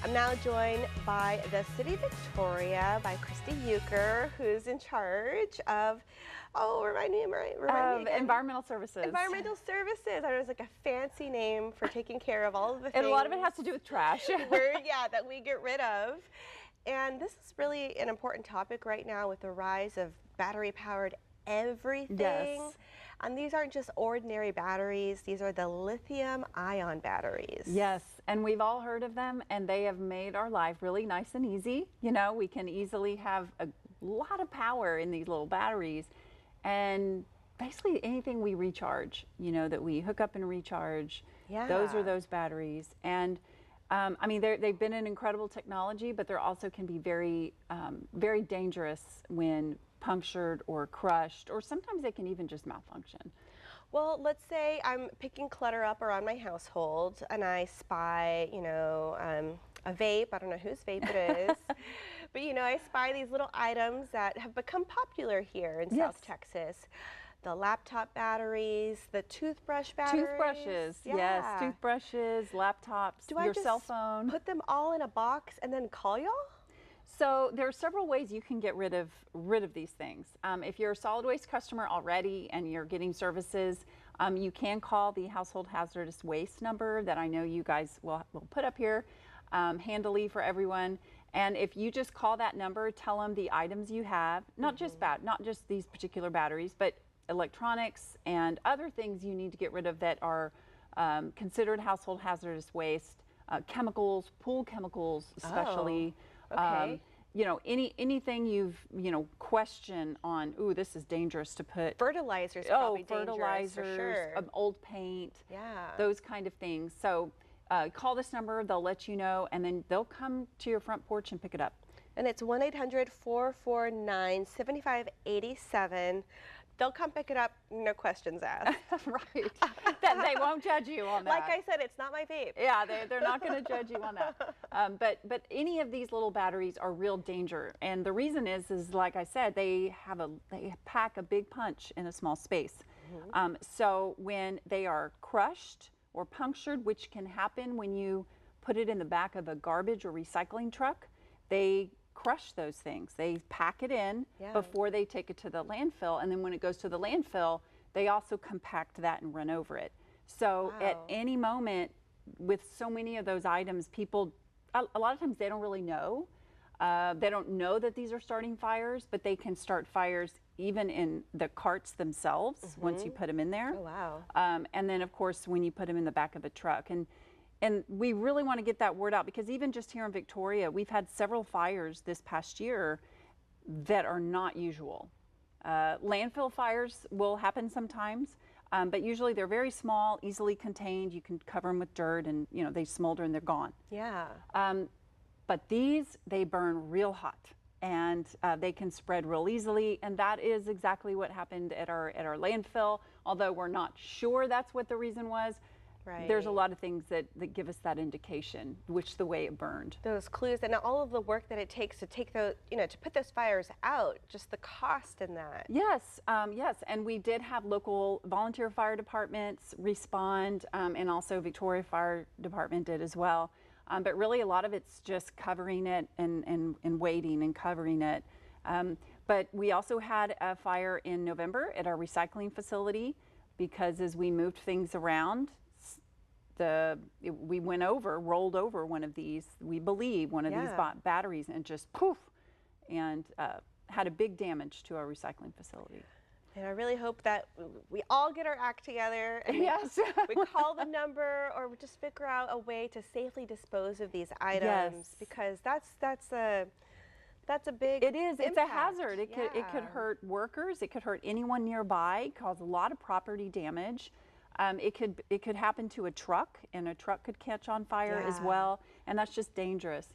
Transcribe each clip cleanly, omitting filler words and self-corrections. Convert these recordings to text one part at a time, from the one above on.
I'm now joined by the City of Victoria, by Christy Euchre, who's in charge of, remind me again. Environmental services. Environmental services. I was like a fancy name for taking care of all of the things. And a lot of it has to do with trash. that we get rid of. And this is really an important topic right now with the rise of battery-powered everything. Yes. And these aren't just ordinary batteries, these are the lithium-ion batteries. Yes, and we've all heard of them, and they have made our life really nice and easy. You know, we can easily have a lot of power in these little batteries, and basically anything we recharge, you know, that we hook up and recharge, those are those batteries. And I mean, they've been an incredible technology, but they also can be very, very dangerous when punctured or crushed, or sometimes they can even just malfunction. Well, let's say I'm picking clutter up around my household and I spy, you know, a vape. I don't know whose vape it is, but you know, I spy these little items that have become popular here in South Texas. The laptop batteries, the toothbrush batteries. Toothbrushes, yes, toothbrushes, laptops, your cell phone. Put them all in a box and then call y'all? So there are several ways you can get rid of these things. If you're a solid waste customer already and you're getting services, you can call the household hazardous waste number that I know you guys will put up here handily for everyone. And if you just call that number, tell them the items you have, not just these particular batteries, but electronics and other things you need to get rid of that are considered household hazardous waste, chemicals, pool chemicals especially. Okay. You know, anything you've, you know, question on, ooh, this is dangerous to put. Fertilizers probably fertilizers, dangerous for sure. Old paint, yeah, those kind of things. So call this number, they'll let you know, and then they'll come to your front porch and pick it up. And it's 1-800-449-7587. They'll come pick it up, no questions asked. Right. They won't judge you on that. Like I said, it's not my vape. Yeah, they're not going to judge you on that. But any of these little batteries are real danger, and the reason is like I said, they pack a big punch in a small space. So when they are crushed or punctured, which can happen when you put it in the back of a garbage or recycling truck, they crush those things. They pack it in before they take it to the landfill, and then when it goes to the landfill, they also compact that and run over it. So at any moment, with so many of those items, people, a lot of times they don't really know. They don't know that these are starting fires, but they can start fires even in the carts themselves once you put them in there. Oh, wow. And then, of course, when you put them in the back of a truck. And we really want to get that word out, because even just here in Victoria, we've had several fires this past year that are not usual. Landfill fires will happen sometimes, but usually they're very small, easily contained. You can cover them with dirt and, you know, they smolder and they're gone. Yeah. But these, they burn real hot, and they can spread real easily. And that is exactly what happened at our landfill. Although we're not sure that's what the reason was. Right. There's a lot of things that give us that indication, the way it burned. Those clues, and all of the work that it takes to take those, you know, to put those fires out, just the cost in that. Yes, yes, and we did have local volunteer fire departments respond, and also Victoria Fire Department did as well. But really a lot of it's just covering it and waiting and covering it. But we also had a fire in November at our recycling facility, because as we moved things around, we rolled over one of these, we believe, one of these batteries, and just poof, and had a big damage to our recycling facility. And I really hope that we all get our act together and we call the number, or we just figure out a way to safely dispose of these items, because that's a big It is. impact. It's a hazard. It could hurt workers. It could hurt anyone nearby. Cause a lot of property damage. It could happen to a truck, and a truck could catch on fire as well, and that's just dangerous.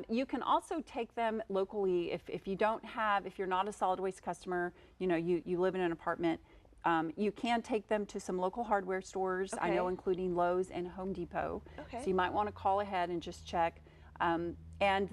You can also take them locally if you're not a solid waste customer, you know, you live in an apartment, you can take them to some local hardware stores, I know, including Lowe's and Home Depot. So you might want to call ahead and just check. And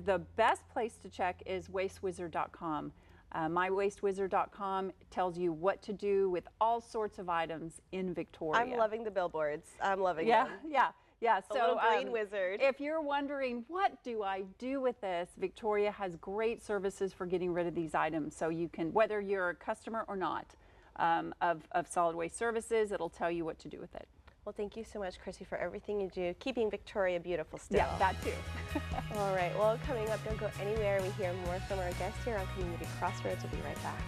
the best place to check is wastewizard.com. MyWasteWizard.com tells you what to do with all sorts of items in Victoria. I'm loving the billboards. I'm loving them. Yeah. Yeah, A so little brain wizard. if you're wondering, what do I do with this? Victoria has great services for getting rid of these items. So you can, whether you're a customer or not of solid waste services, it'll tell you what to do with it. Well, thank you so much, Chrissy, for everything you do, keeping Victoria beautiful still. Yeah, that too. All right, well, coming up, don't go anywhere. We hear more from our guest here on Community Crossroads. We'll be right back.